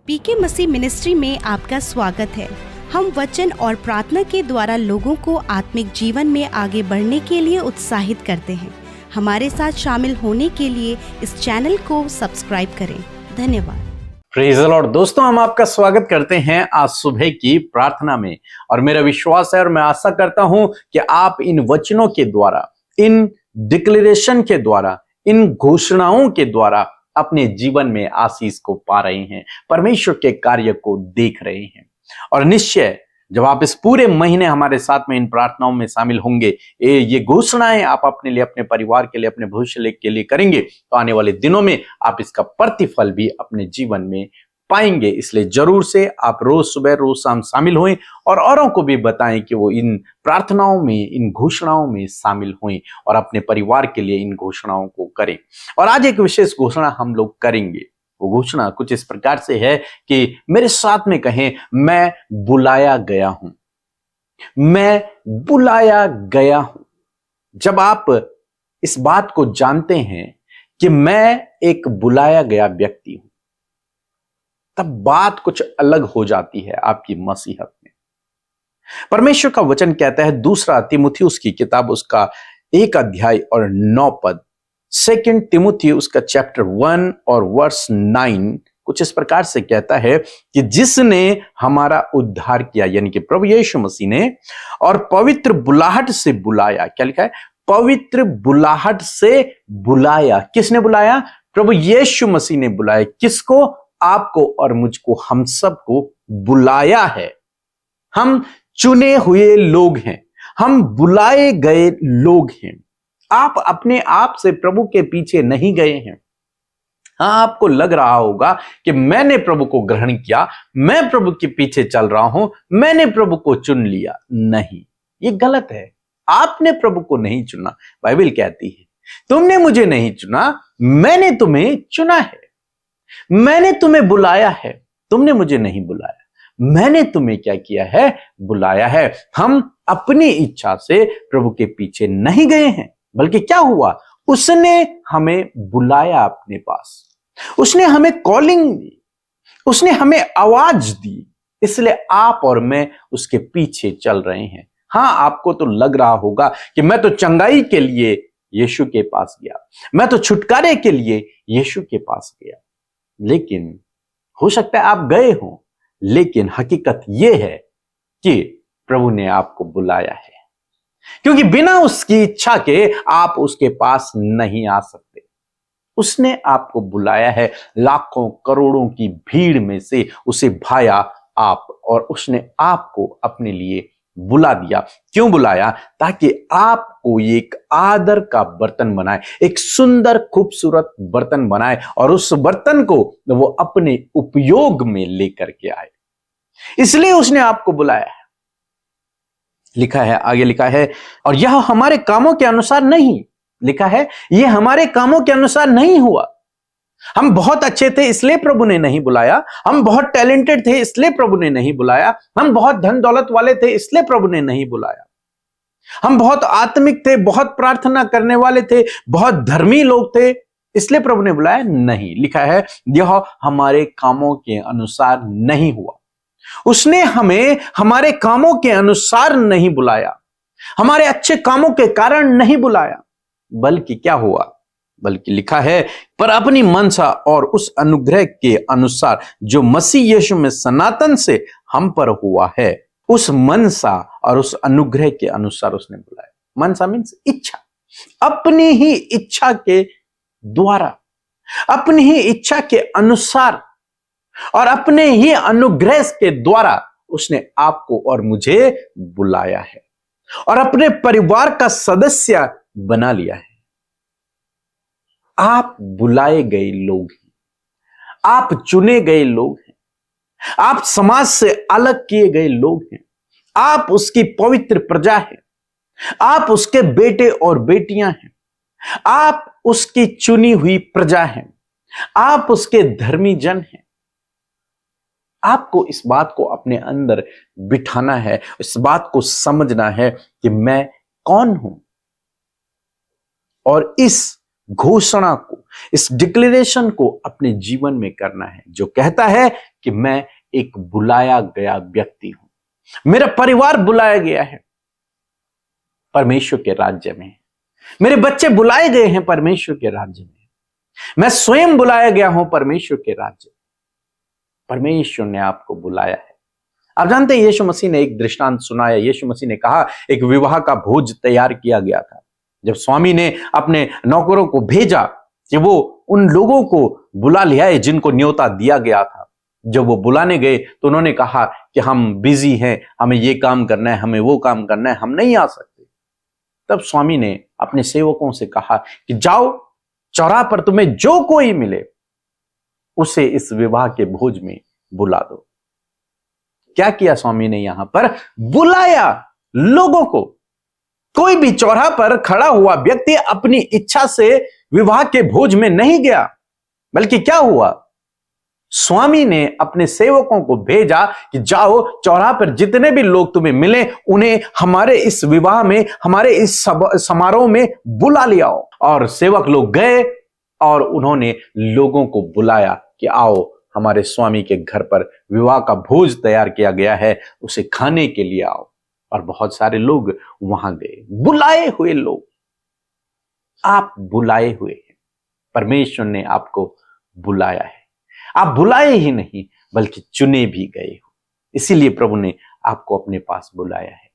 पीके मसीह ministry में आपका स्वागत है। हम वचन और प्रार्थना के द्वारा लोगों को आत्मिक जीवन में आगे बढ़ने के लिए उत्साहित करते हैं। हमारे साथ शामिल होने के लिए इस चैनल को सब्सक्राइब करें। धन्यवाद। Praise the Lord. दोस्तों, हम आपका स्वागत करते हैं आज सुबह की प्रार्थना में। और मेरा विश्वास है और मैं आशा करता हूं कि आप इन वचनों के द्वारा, इन डिक्लेरेशन के द्वारा, इन घोषणाओं के द्वारा अपने जीवन में आशीष को पा रहे हैं, परमेश्वर के कार्य को देख रहे हैं। और निश्चय जब आप इस पूरे महीने हमारे साथ में इन प्रार्थनाओं में शामिल होंगे, ये घोषणाएं आप अपने लिए, अपने परिवार के लिए, अपने भविष्य के लिए करेंगे, तो आने वाले दिनों में आप इसका प्रतिफल भी अपने जीवन में पाएंगे। इसलिए जरूर से आप रोज सुबह रोज शाम शामिल हों और औरों को भी बताएं कि वो इन प्रार्थनाओं में, इन घोषणाओं में शामिल हों और अपने परिवार के लिए इन घोषणाओं को करें। और आज एक विशेष घोषणा हम लोग करेंगे। वो घोषणा कुछ इस प्रकार से है कि मेरे साथ में कहें, मैं बुलाया गया हूं। मैं बुलाया गया हूं। जब आप इस बात को जानते हैं कि मैं एक बुलाया गया व्यक्ति हूं, तब बात कुछ अलग हो जाती है आपकी मसीहत में। परमेश्वर का वचन कहता है, दूसरा तीमुथियुस की किताब, उसका 1 अध्याय और 9 पद, 2 तीमुथी उसका चैप्टर 1 और वर्स 9 कुछ इस प्रकार से कहता है कि जिसने हमारा उद्धार किया, यानी कि प्रभु यीशु मसीह ने, और पवित्र बुलाहट से बुलाया। क्या लिखा है? पवित्र बुलाहट से बुलाया। किसने बुलाया? प्रभु यीशु मसीह ने बुलाया। किसको? आपको और मुझको, हम सबको बुलाया है। हम चुने हुए लोग हैं, हम बुलाए गए लोग हैं। आप अपने आप से प्रभु के पीछे नहीं गए हैं। हाँ, आपको लग रहा होगा कि मैंने प्रभु को ग्रहण किया, मैं प्रभु के पीछे चल रहा हूं, मैंने प्रभु को चुन लिया। नहीं, ये गलत है। आपने प्रभु को नहीं चुना। बाइबल कहती है, तुमने मुझे नहीं चुना, मैंने तुम्हें चुना है। मैंने तुम्हें बुलाया है, तुमने मुझे नहीं बुलाया। मैंने तुम्हें क्या किया है? बुलाया है। हम अपनी इच्छा से प्रभु के पीछे नहीं गए हैं, बल्कि क्या हुआ? उसने हमें बुलाया अपने पास, उसने हमें कॉलिंग दी, उसने हमें आवाज दी। इसलिए आप और मैं उसके पीछे चल रहे हैं। हां, आपको तो लग रहा होगा कि मैं तो चंगाई के लिए यीशु के पास गया, मैं तो छुटकारे के लिए यीशु के पास गया। लेकिन हो सकता है आप गए हो, लेकिन हकीकत यह है कि प्रभु ने आपको बुलाया है, क्योंकि बिना उसकी इच्छा के आप उसके पास नहीं आ सकते। उसने आपको बुलाया है। लाखों करोड़ों की भीड़ में से उसे भाया आप, और उसने आपको अपने लिए बुला दिया। क्यों बुलाया? ताकि आपको एक आदर का बर्तन बनाए, एक सुंदर खूबसूरत बर्तन बनाए, और उस बर्तन को वो अपने उपयोग में लेकर के आए। इसलिए उसने आपको बुलाया है। लिखा है, आगे लिखा है, और यह हमारे कामों के अनुसार नहीं, लिखा है, यह हमारे कामों के अनुसार नहीं हुआ। हम बहुत अच्छे थे इसलिए प्रभु ने नहीं बुलाया, हम बहुत टैलेंटेड थे इसलिए प्रभु ने नहीं बुलाया, हम बहुत धन दौलत वाले थे इसलिए प्रभु ने नहीं बुलाया, हम बहुत आत्मिक थे, बहुत प्रार्थना करने वाले थे, बहुत धर्मी लोग थे, इसलिए प्रभु ने बुलाया नहीं। लिखा है, यह हमारे कामों के अनुसार नहीं हुआ। उसने हमें हमारे कामों के अनुसार नहीं बुलाया, हमारे अच्छे कामों के कारण नहीं बुलाया, बल्कि क्या हुआ? बल्कि लिखा है, पर अपनी मनसा और उस अनुग्रह के अनुसार जो मसीह यीशु में सनातन से हम पर हुआ है, उस मनसा और उस अनुग्रह के अनुसार उसने बुलाया। मनसा मीन्स इच्छा। अपनी ही इच्छा के द्वारा, अपनी ही इच्छा के अनुसार और अपने ही अनुग्रह के द्वारा उसने आपको और मुझे बुलाया है और अपने परिवार का सदस्य बना लिया है। आप बुलाए गए लोग हैं, आप चुने गए लोग हैं, आप समाज से अलग किए गए लोग हैं, आप उसकी पवित्र प्रजा हैं, आप उसके बेटे और बेटियां हैं, आप उसकी चुनी हुई प्रजा हैं, आप उसके धर्मी जन हैं। आपको इस बात को अपने अंदर बिठाना है, इस बात को समझना है कि मैं कौन हूं, और इस घोषणा को, इस डिक्लेरेशन को अपने जीवन में करना है, जो कहता है कि मैं एक बुलाया गया व्यक्ति हूं, मेरा परिवार बुलाया गया है परमेश्वर के राज्य में, मेरे बच्चे बुलाए गए हैं परमेश्वर के राज्य में, मैं स्वयं बुलाया गया हूं परमेश्वर के राज्य। परमेश्वर ने आपको बुलाया है। आप जानते हैं यीशु मसीह ने एक दृष्टांत सुनाया। यीशु मसीह ने कहा एक विवाह का भोज तैयार किया गया था। जब स्वामी ने अपने नौकरों को भेजा कि वो उन लोगों को बुला ले आए जिनको न्योता दिया गया था, जब वो बुलाने गए तो उन्होंने कहा कि हम बिजी हैं, हमें ये काम करना है, हमें वो काम करना है, हम नहीं आ सकते। तब स्वामी ने अपने सेवकों से कहा कि जाओ, चौराहे पर तुम्हें जो कोई मिले उसे इस विवाह के भोज में बुला दो। क्या किया स्वामी ने? यहां पर बुलाया लोगों को। कोई भी चौराहे पर खड़ा हुआ व्यक्ति अपनी इच्छा से विवाह के भोज में नहीं गया, बल्कि क्या हुआ? स्वामी ने अपने सेवकों को भेजा कि जाओ, चौराहे पर जितने भी लोग तुम्हें मिले उन्हें हमारे इस विवाह में, हमारे इस समारोह में बुला ले आओ। और सेवक लोग गए और उन्होंने लोगों को बुलाया कि आओ, हमारे स्वामी के घर पर विवाह का भोज तैयार किया गया है, उसे खाने के लिए आओ। और बहुत सारे लोग वहां गए, बुलाए हुए लोग। आप बुलाए हुए हैं, परमेश्वर ने आपको बुलाया है। आप बुलाए ही नहीं बल्कि चुने भी गए हो, इसीलिए प्रभु ने आपको अपने पास बुलाया है।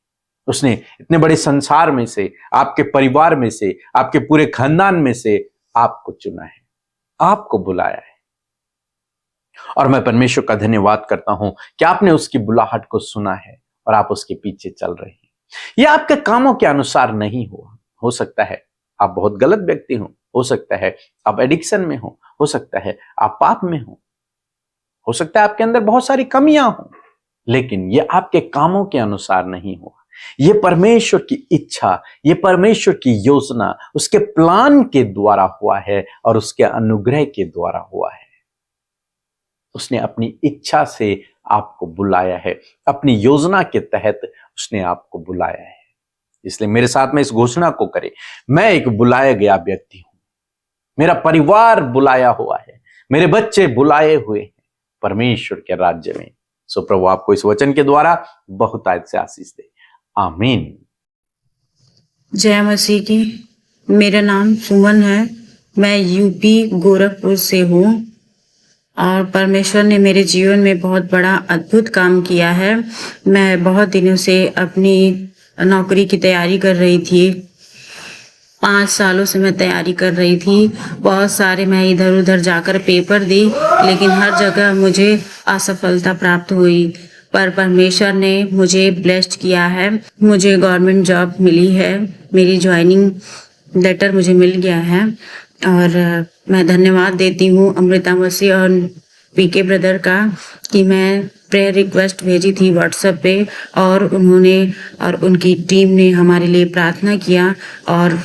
उसने इतने बड़े संसार में से, आपके परिवार में से, आपके पूरे खानदान में से आपको चुना है, आपको बुलाया है। और मैं परमेश्वर का धन्यवाद करता हूं कि आपने उसकी बुलाहट को सुना है और आप उसके पीछे चल रहे हैं। यह आपके कामों के अनुसार नहीं हुआ। हो सकता है आप बहुत गलत व्यक्ति हो सकता है आप एडिक्शन में हो सकता है आप पाप में हो सकता है आपके अंदर बहुत सारी कमियां हो, लेकिन यह आपके कामों के अनुसार नहीं हुआ। यह परमेश्वर की इच्छा, यह परमेश्वर की योजना, उसके प्लान के द्वारा हुआ है और उसके अनुग्रह के द्वारा हुआ है। उसने अपनी इच्छा से आपको बुलाया है, अपनी योजना के तहत उसने आपको बुलाया है। इसलिए मेरे साथ में इस घोषणा को करें, मैं एक बुलाया गया व्यक्ति हूं, मेरा परिवार बुलाया हुआ है, मेरे बच्चे बुलाए हुए हैं परमेश्वर के राज्य में। सो प्रभु आपको इस वचन के द्वारा बहुतायत से आशीष दे। आमीन। जय मसीह की। मेरा नाम सुमन है, मैं यूपी गोरखपुर से हूँ और परमेश्वर ने मेरे जीवन में बहुत बड़ा अद्भुत काम किया है। मैं बहुत दिनों से अपनी नौकरी की तैयारी कर रही थी, 5 सालों से मैं तैयारी कर रही थी। बहुत सारे मैं इधर उधर जाकर पेपर दी, लेकिन हर जगह मुझे असफलता प्राप्त हुई। पर परमेश्वर ने मुझे ब्लेस्ड किया है, मुझे गवर्नमेंट जॉब मिली है, मेरी ज्वाइनिंग लेटर मुझे मिल गया है। और मैं धन्यवाद देती हूँ अमृता मसीह और पीके ब्रदर का कि मैं प्रेयर रिक्वेस्ट भेजी थी व्हाट्सएप पे और उन्होंने और उनकी टीम ने हमारे लिए प्रार्थना किया और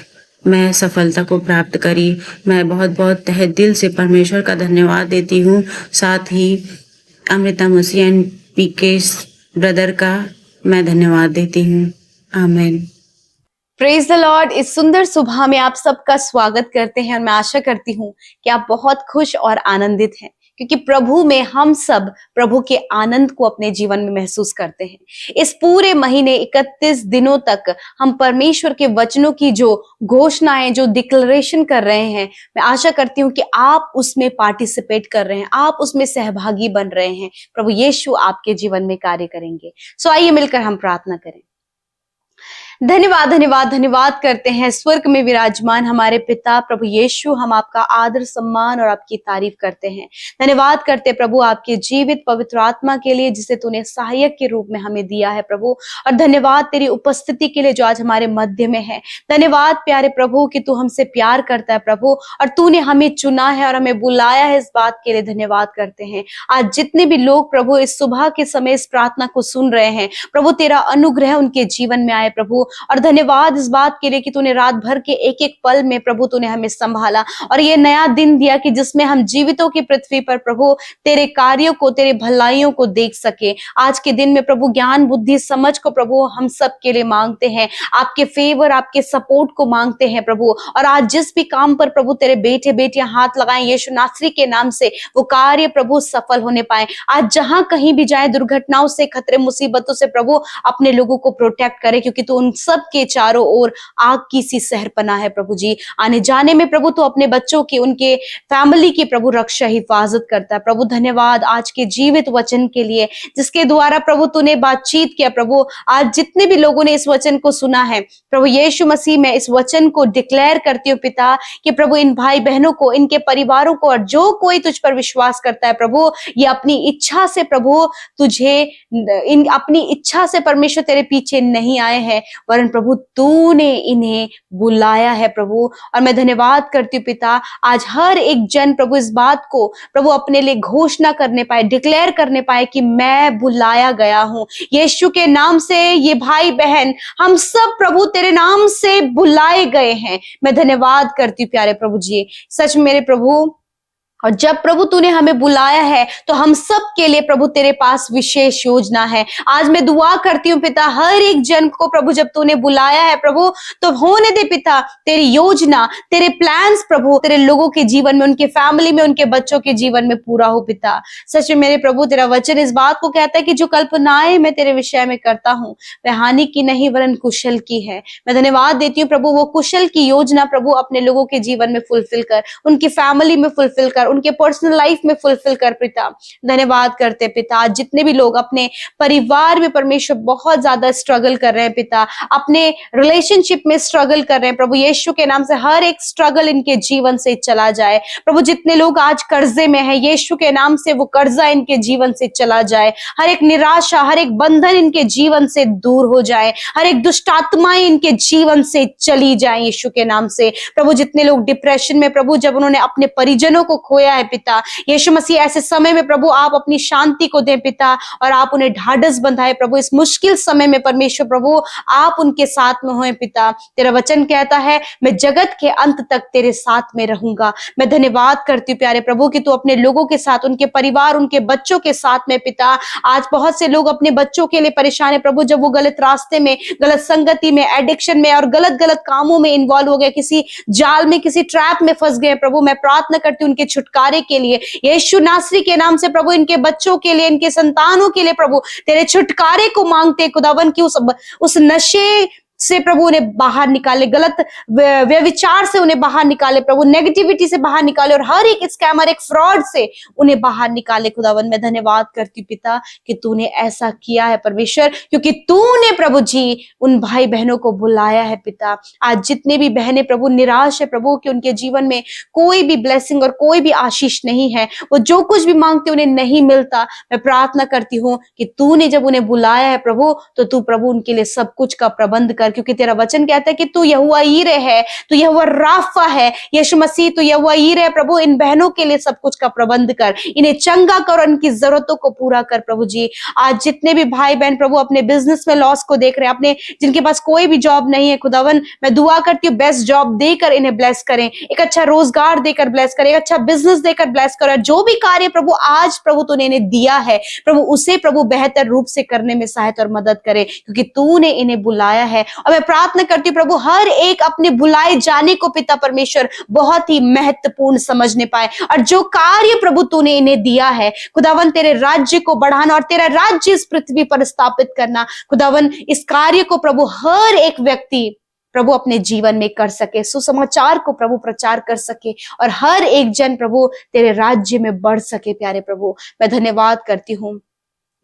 मैं सफलता को प्राप्त करी। मैं बहुत बहुत तहे दिल से परमेश्वर का धन्यवाद देती हूँ। साथ ही अमृता मसीह एंड पीके ब्रदर का मैं धन्यवाद देती हूँ। आमीन। Praise the Lord. इस सुंदर सुबह में आप सबका स्वागत करते हैं और मैं आशा करती हूँ कि आप बहुत खुश और आनंदित हैं, क्योंकि प्रभु में हम सब प्रभु के आनंद को अपने जीवन में महसूस करते हैं। इस पूरे महीने 31 दिनों तक हम परमेश्वर के वचनों की जो घोषणाएं, जो डिक्लेरेशन कर रहे हैं, मैं आशा करती हूँ कि आप उसमें पार्टिसिपेट कर रहे हैं, आप उसमें सहभागी बन रहे हैं। प्रभु यीशु आपके जीवन में कार्य करेंगे। सो आइए मिलकर हम प्रार्थना करें। धन्यवाद धन्यवाद धन्यवाद करते हैं स्वर्ग में विराजमान हमारे पिता प्रभु यीशु, हम आपका आदर सम्मान और आपकी तारीफ करते हैं। धन्यवाद करते प्रभु आपके जीवित पवित्र आत्मा के लिए जिसे तूने सहायक के रूप में हमें दिया है प्रभु, और धन्यवाद तेरी उपस्थिति के लिए जो आज हमारे मध्य में है। धन्यवाद प्यारे प्रभु कि तू हमसे प्यार करता है प्रभु, और तूने हमें चुना है और हमें बुलाया है। इस बात के लिए धन्यवाद करते हैं। आज जितने भी लोग प्रभु इस सुबह के समय इस प्रार्थना को सुन रहे हैं प्रभु, तेरा अनुग्रह उनके जीवन में आए प्रभु, और धन्यवाद इस बात के लिए कि तूने रात भर के एक एक पल में प्रभु तूने हमें संभाला और ये नया दिन दिया कि जिसमें हम जीवितों की पृथ्वी पर प्रभु तेरे कार्यों को, तेरे भलाइयों को देख सके। आज के दिन में प्रभु ज्ञान, बुद्धि, समझ को प्रभु हम सब के लिए मांगते हैं, आपके फेवर, आपके सपोर्ट को मांगते हैं प्रभु। और आज जिस भी काम पर प्रभु तेरे बेटे बेटियां हाथ लगाएं, यीशु नासरी के नाम से वो कार्य प्रभु सफल होने पाए। आज जहां कहीं भी जाए, दुर्घटनाओं से, खतरे, मुसीबतों से प्रभु अपने लोगों को प्रोटेक्ट करे, क्योंकि तू उन सब के चारों ओर आग की सी सहरपना है प्रभु जी। आने जाने में प्रभु तो अपने बच्चों की, उनके फैमिली की प्रभु रक्षा, हिफाजत करता है प्रभु। धन्यवाद आज के जीवित वचन के लिए जिसके द्वारा प्रभु तूने बातचीत किया प्रभु। आज जितने भी लोगों ने इस वचन को सुना है प्रभु यीशु मसीह, मैं इस वचन को डिक्लेयर करती हूँ पिता कि प्रभु इन भाई बहनों को, इनके परिवारों को और जो कोई तुझ पर विश्वास करता है प्रभु, ये अपनी इच्छा से प्रभु तुझे, अपनी इच्छा से परमेश्वर तेरे पीछे नहीं आए हैं, वरन प्रभु तूने इन्हें बुलाया है प्रभु। और मैं धन्यवाद करती हूँ पिता, आज हर एक जन प्रभु इस बात को प्रभु अपने लिए घोषणा करने पाए, डिक्लेयर करने पाए कि मैं बुलाया गया हूं यीशु के नाम से। ये भाई बहन हम सब प्रभु तेरे नाम से बुलाए गए हैं। मैं धन्यवाद करती हूँ प्यारे प्रभु जी, सच मेरे प्रभु। और जब प्रभु तूने हमें बुलाया है तो हम सब के लिए प्रभु तेरे पास विशेष योजना है। आज मैं दुआ करती हूँ पिता, हर एक जन को प्रभु जब तूने बुलाया है प्रभु तो होने दे पिता तेरी योजना, तेरे प्लान्स प्रभु तेरे लोगों के जीवन में, उनके फैमिली में, उनके बच्चों के जीवन में पूरा हो पिता। सच में मेरे प्रभु तेरा वचन इस बात को कहता है कि जो कल्पनाएं मैं तेरे विषय में करता हूँ वह हानि की नहीं वरन कुशल की है। मैं धन्यवाद देती हूँ प्रभु, वो कुशल की योजना प्रभु अपने लोगों के जीवन में फुलफिल कर, उनकी फैमिली में फुलफिल कर, उनके पर्सनल लाइफ में फुलफिल कर पिता। धन्यवाद करते पिता, जितने भी लोग अपने परिवार में परमेश्वर बहुत ज्यादा स्ट्रगल कर रहे हैं पिता, अपने रिलेशनशिप में स्ट्रगल कर रहे हैं प्रभु यीशु के नाम से हर एक स्ट्रगल इनके जीवन से चला जाए प्रभु। जितने लोग आज कर्जे में है यीशु के नाम से वो कर्जा इनके जीवन से चला जाए, हर एक निराशा, हर एक बंधन इनके जीवन से दूर हो जाए, हर एक दुष्ट आत्माएं इनके जीवन से चली जाए यीशु के नाम से प्रभु। जितने लोग डिप्रेशन में प्रभु, जब उन्होंने अपने परिजनों को खोया है पिता, यीशु मसीह ऐसे समय में प्रभु आप अपनी शांति को दें पिता और आप उन्हें ढाढ़स बंधाए प्रभु। इस मुश्किल समय में परमेश्वर प्रभु आप उनके साथ में होए पिता। तेरा वचन कहता है मैं जगत के अंत तक तेरे साथ में रहूंगा। मैं धन्यवाद करती हूँ प्यारे प्रभु कि तू अपने लोगों के साथ, उनके परिवार, उनके बच्चों के साथ में पिता। आज बहुत से लोग अपने बच्चों के लिए परेशान है प्रभु, जब वो गलत रास्ते में, गलत संगति में, एडिक्शन में और गलत गलत कामों में इन्वॉल्व हो गए, किसी जाल में, किसी ट्रैप में फंस गए प्रभु। मैं प्रार्थना करती हूँ उनके छुटकारे के लिए यीशु नासरी के नाम से प्रभु। इनके बच्चों के लिए, इनके संतानों के लिए प्रभु तेरे छुटकारे को मांगते खुदावन की उस नशे से प्रभु उन्हें बाहर निकाले, गलत व्यविचार से उन्हें बाहर निकाले प्रभु, नेगेटिविटी से बाहर निकाले और हर एक स्कैमर, एक फ्रॉड से उन्हें बाहर निकाले खुदावन। मैं धन्यवाद करती पिता कि तूने ऐसा किया है परमेश्वर, क्योंकि तूने प्रभु जी उन भाई बहनों को बुलाया है पिता। आज जितने भी बहनें प्रभु निराश है प्रभु कि उनके जीवन में कोई भी ब्लेसिंग और कोई भी आशीष नहीं है, वो जो कुछ भी मांगते उन्हें नहीं मिलता, मैं प्रार्थना करती हूँ कि तूने जब उन्हें बुलाया है प्रभु तो तू प्रभु उनके लिए सब कुछ का प्रबंध कर, क्योंकि तेरा वचन कहता है कि तू यहोवा यीरे है, तू यहोवा राफा है। यीशु मसीह तू यहोवा यीरे है प्रभु। इन बहनों के लिए सब कुछ का प्रबंध कर, इन्हें चंगा कर और इनकी जरूरतों को पूरा कर प्रभु जी। आज जितने भी भाई बहन प्रभु अपने बिजनेस में लॉस को देख रहे हैं, अपने जिनके पास कोई भी जॉब नहीं है खुदावन, मैं दुआ करती हूँ बेस्ट जॉब देकर इन्हें ब्लेस करें, एक अच्छा रोजगार देकर ब्लेस करें, एक अच्छा बिजनेस देकर ब्लेस करें। जो भी कार्य प्रभु आज प्रभु तूने इन्हें दिया है प्रभु उसे प्रभु बेहतर रूप से करने में सहायता और मदद करे, क्योंकि तूने इन्हें बुलाया है। और मैं प्रार्थना करती हूँ प्रभु हर एक अपने बुलाए जाने को पिता परमेश्वर बहुत ही महत्वपूर्ण समझने पाए, और जो कार्य प्रभु तूने इन्हें दिया है खुदावन तेरे राज्य को बढ़ाना और तेरा राज्य इस पृथ्वी पर स्थापित करना खुदावन, इस कार्य को प्रभु हर एक व्यक्ति प्रभु अपने जीवन में कर सके, सुसमाचार को प्रभु प्रचार कर सके और हर एक जन प्रभु तेरे राज्य में बढ़ सके। प्यारे प्रभु मैं धन्यवाद करती हूँ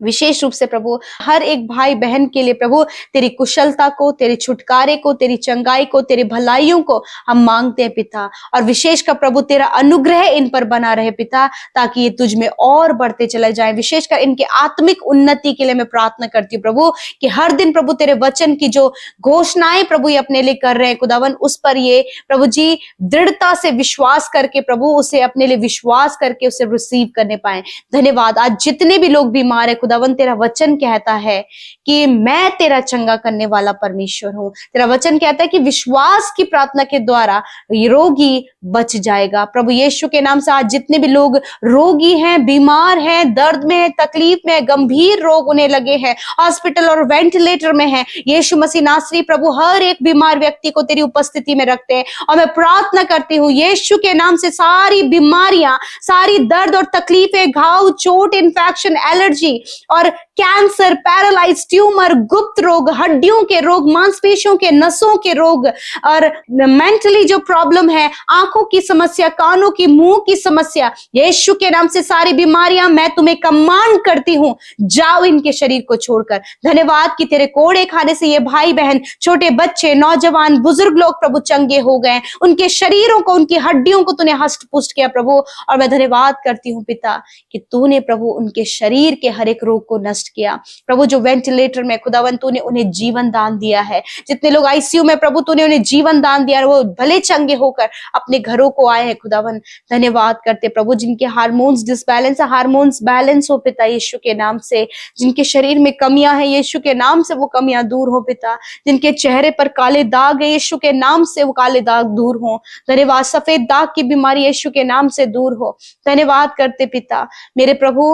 विशेष रूप से प्रभु हर एक भाई बहन के लिए प्रभु तेरी कुशलता को, तेरे छुटकारे को, तेरी चंगाई को, तेरी भलाइयों को हम मांगते हैं पिता। और विशेष का प्रभु तेरा अनुग्रह इन पर बना रहे पिता, ताकि ये तुझ में और बढ़ते चले जाएं। विशेषकर इनके आत्मिक उन्नति के लिए मैं प्रार्थना करती हूँ प्रभु कि हर दिन प्रभु तेरे वचन की जो घोषणाएं प्रभु ये अपने लिए कर रहे हैं खुदावन, उस पर ये प्रभु जी दृढ़ता से विश्वास करके प्रभु उसे अपने लिए विश्वास करके उसे रिसीव करने पाए। धन्यवाद। आज जितने भी लोग बीमार है खुदा खुदावन तेरा वचन कहता है कि मैं तेरा चंगा करने वाला परमेश्वर हूँ। तेरा वचन कहता है कि विश्वास की प्रार्थना के द्वारा रोगी बच जाएगा। प्रभु यीशु के नाम से आज जितने भी लोग रोगी हैं, बीमार हैं, दर्द में हैं, तकलीफ में हैं, गंभीर रोग उन्हें लगे हैं, हॉस्पिटल और वेंटिलेटर में हैं, यीशु मसीह नासरी प्रभु हर एक बीमार व्यक्ति को तेरी उपस्थिति में रखते हैं और मैं प्रार्थना करती हूँ यीशु के नाम से सारी बीमारियां, सारी दर्द और तकलीफें, घाव, चोट, इन्फेक्शन, एलर्जी और कैंसर, पैरालाइज, ट्यूमर, गुप्त रोग, हड्डियों के रोग, मांसपेशियों के, नसों के रोग और मेंटली जो प्रॉब्लम है, आंखों की समस्या, कानों की, मुंह की समस्या, यीशु के नाम से सारी बीमारियां मैं तुम्हें कमांड करती हूं, जाओ इनके शरीर को छोड़कर। धन्यवाद कि तेरे कोड़े खाने से ये भाई बहन, छोटे बच्चे, नौजवान, बुजुर्ग लोग प्रभु चंगे हो गए, उनके शरीरों को, उनकी हड्डियों को तूने हष्ट पुष्ट किया प्रभु। और मैं धन्यवाद करती हूँ पिता कि तूने प्रभु उनके शरीर के हर एक रोग को नष्ट किया। प्रभु जो वेंटिलेटर में खुदावन तूने उन्हें जीवन दान दिया है, जितने लोग आईसीयू में प्रभु तूने उन्हें जीवन दान दिया, वो भले चंगे होकर अपने घरों को आए हैं खुदावन। धन्यवाद करते प्रभु जिनके हार्मोन्स डिसबैलेंस है, हार्मोन्स बैलेंस हो पिता यीशु के नाम से। जिनके शरीर में कमियां हैं यीशु के नाम से वो कमियां दूर हो पिता। जिनके चेहरे पर काले दाग है यीशु के नाम से वो काले दाग दूर हो। धन्यवाद, सफेद दाग की बीमारी यीशु के नाम से दूर हो। धन्यवाद करते पिता मेरे प्रभु।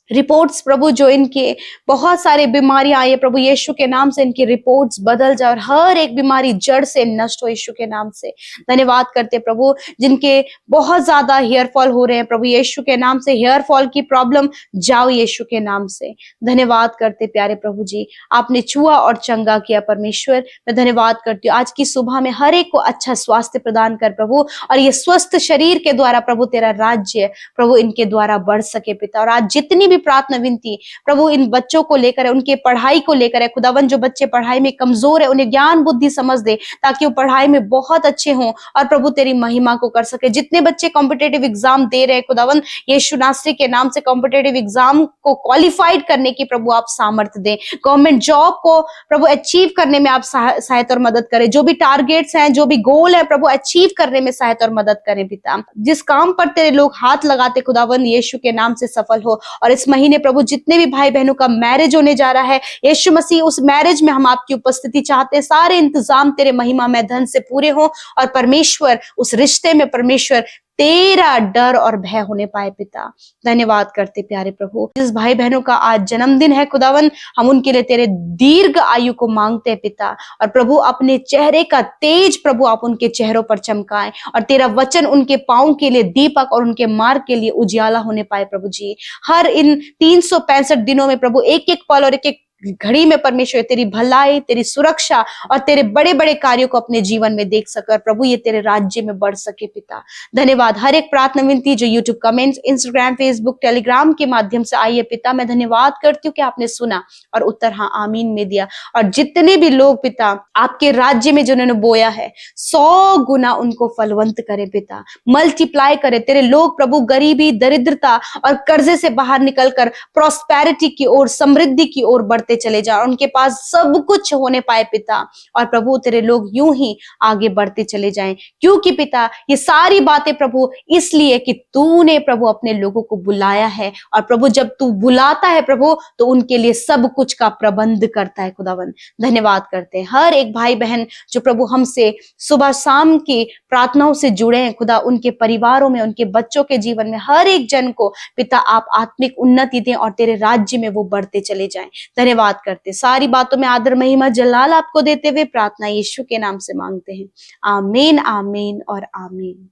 रिपोर्ट्स प्रभु जो इनके बहुत सारे बीमारियां आई है प्रभु यीशु के नाम से, इनकी रिपोर्ट्स बदल जाए और हर एक बीमारी जड़ से नष्ट हो यीशु के नाम से। धन्यवाद करते प्रभु जिनके बहुत ज्यादा हेयर फॉल हो रहे हैं प्रभु यीशु के नाम से, हेयर फॉल की प्रॉब्लम जाओ यीशु के नाम से। धन्यवाद करते प्यारे प्रभु जी, आपने छुआ और चंगा किया परमेश्वर। मैं धन्यवाद करती हूँ आज की सुबह में हर एक को अच्छा स्वास्थ्य प्रदान कर प्रभु, और ये स्वस्थ शरीर के द्वारा प्रभु तेरा राज्य प्रभु इनके द्वारा बढ़ सके पिता। और आज जितनी भी प्रार्थना विनती प्रभु इन बच्चों को लेकर है, उनके पढ़ाई को लेकर है खुदावन, जो बच्चे पढ़ाई में कमजोर है उन्हें ज्ञान बुद्धि समझ दे ताकि वो पढ़ाई में बहुत अच्छे हों और प्रभु तेरी महिमा को कर सके। जितने बच्चे कॉम्पिटेटिव एग्जाम दे रहे हैं खुदावन यीशु नासरी के नाम से, कॉम्पिटेटिव एग्जाम को क्वालिफाइड करने की प्रभु आप सामर्थ्य दें, गवर्नमेंट जॉब को प्रभु अचीव करने में आप सहायता और मदद करें, जो भी टारगेट्स हैं, जो भी गोल है प्रभु अचीव करने में सहायता और मदद करें पिता। जिस काम पर तेरे लोग हाथ लगाते खुदावन यीशु के नाम से सफल हो। और इस महीने प्रभु जितने भी भाई बहनों का मैरिज होने जा रहा है यीशु मसीह, उस मैरिज में हम आपकी उपस्थिति चाहते हैं, सारे इंतजाम तेरे महिमा में धन से पूरे हो और परमेश्वर उस रिश्ते में परमेश्वर तेरा डर और भय होने पाए पिता। धन्यवाद करते प्यारे प्रभु जिस भाई बहनों का आज जन्मदिन है खुदावन, हम उनके लिए तेरे दीर्घ आयु को मांगते हैं पिता। और प्रभु अपने चेहरे का तेज प्रभु आप उनके चेहरों पर चमकाएं और तेरा वचन उनके पांव के लिए दीपक और उनके मार्ग के लिए उजियाला होने पाए प्रभु जी। हर इन 365 दिनों में प्रभु एक एक पल और एक एक घड़ी में परमेश्वर तेरी भलाई, तेरी सुरक्षा और तेरे बड़े बड़े कार्यों को अपने जीवन में देख सके और प्रभु ये तेरे राज्य में बढ़ सके पिता। धन्यवाद। हर एक प्रार्थना विनती जो YouTube comments, Instagram, Facebook, Telegram के माध्यम से आई है पिता, मैं धन्यवाद करती हूँ कि आपने सुना और उत्तर हाँ आमीन में दिया। और जितने भी लोग पिता आपके राज्य में जिन्होंने बोया है 100 गुना उनको फलवंत करे पिता, मल्टीप्लाई करे। तेरे लोग प्रभु गरीबी, दरिद्रता और कर्जे से बाहर निकलकर प्रॉस्पेरिटी की ओर, समृद्धि की ओर बढ़ते चले जाओ, उनके पास सब कुछ होने पाए पिता। और प्रभु तेरे लोग यूं ही आगे बढ़ते चले जाएं, क्योंकि पिता ये सारी बातें प्रभु इसलिए कि तूने प्रभु अपने लोगों को बुलाया है। और प्रभु जब तू बुलाता है प्रभु तो उनके लिए सब कुछ का प्रबंध करता है खुदावन। धन्यवाद करते हैं हर एक भाई बहन जो प्रभु हमसे सुबह शाम की प्रार्थनाओं से जुड़े हैं खुदा, उनके परिवारों में, उनके बच्चों के जीवन में हर एक जन को पिता आप आत्मिक उन्नति दें और तेरे राज्य में वो बढ़ते चले जाएं। धन्यवाद करते, सारी बातों में आदर महिमा जलाल आपको देते हुए प्रार्थना यीशु के नाम से मांगते हैं। आमीन, आमीन और आमीन।